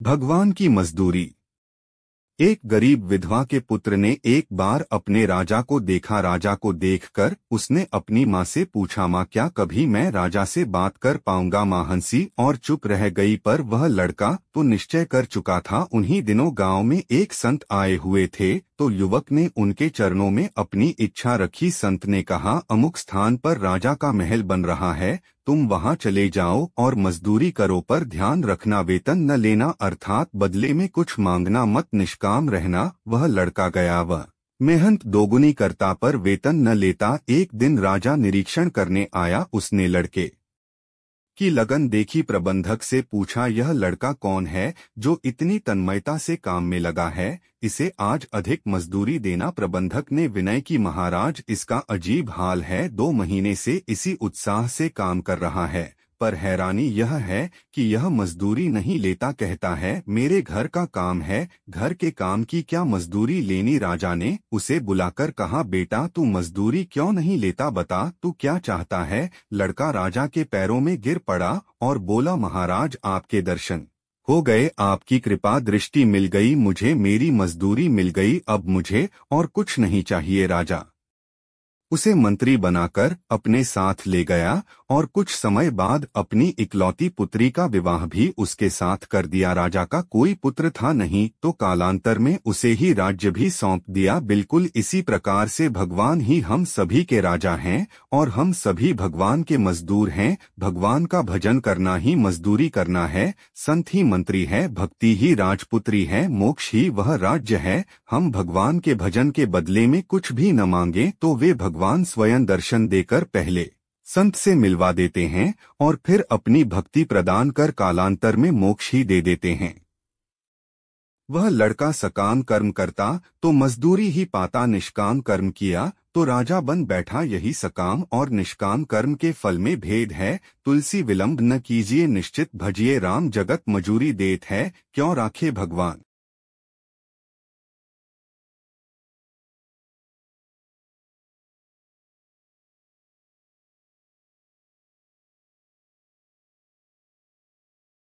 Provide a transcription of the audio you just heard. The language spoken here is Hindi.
भगवान की मजदूरी। एक गरीब विधवा के पुत्र ने एक बार अपने राजा को देखा। राजा को देखकर उसने अपनी माँ से पूछा, माँ क्या कभी मैं राजा से बात कर पाऊंगा? माँ हंसी और चुप रह गई, पर वह लड़का तो निश्चय कर चुका था। उन्हीं दिनों गांव में एक संत आए हुए थे, तो युवक ने उनके चरणों में अपनी इच्छा रखी। संत ने कहा, अमुक स्थान पर राजा का महल बन रहा है, तुम वहां चले जाओ और मजदूरी करो, पर ध्यान रखना वेतन न लेना, अर्थात बदले में कुछ मांगना मत, निष्काम रहना। वह लड़का गया, वह मेहनत दोगुनी करता पर वेतन न लेता। एक दिन राजा निरीक्षण करने आया। उसने लड़के की लगन देखी, प्रबंधक से पूछा, यह लड़का कौन है जो इतनी तन्मयता से काम में लगा है? इसे आज अधिक मजदूरी देना। प्रबंधक ने विनय की, महाराज इसका अजीब हाल है, 2 महीने से इसी उत्साह से काम कर रहा है, पर हैरानी यह है कि यह मजदूरी नहीं लेता। कहता है मेरे घर का काम है, घर के काम की क्या मजदूरी लेनी? राजा ने उसे बुलाकर कहा, बेटा तू मजदूरी क्यों नहीं लेता, बता तू क्या चाहता है? लड़का राजा के पैरों में गिर पड़ा और बोला, महाराज आपके दर्शन हो गए, आपकी कृपा दृष्टि मिल गई मुझे, मेरी मजदूरी मिल गई, अब मुझे और कुछ नहीं चाहिए। राजा उसे मंत्री बनाकर अपने साथ ले गया और कुछ समय बाद अपनी इकलौती पुत्री का विवाह भी उसके साथ कर दिया। राजा का कोई पुत्र था नहीं, तो कालांतर में उसे ही राज्य भी सौंप दिया। बिल्कुल इसी प्रकार से भगवान ही हम सभी के राजा हैं और हम सभी भगवान के मजदूर हैं। भगवान का भजन करना ही मजदूरी करना है, संत ही मंत्री है, भक्ति ही राजपुत्री है, मोक्ष ही वह राज्य है। हम भगवान के भजन के बदले में कुछ भी न मांगे तो वे भगवान स्वयं दर्शन देकर पहले संत से मिलवा देते हैं और फिर अपनी भक्ति प्रदान कर कालांतर में मोक्ष ही दे देते हैं। वह लड़का सकाम कर्म करता तो मजदूरी ही पाता, निष्काम कर्म किया तो राजा बन बैठा। यही सकाम और निष्काम कर्म के फल में भेद है। तुलसी विलंब न कीजिए, निश्चित भजिए राम, जगत मजूरी देत है, क्यों राखे भगवान।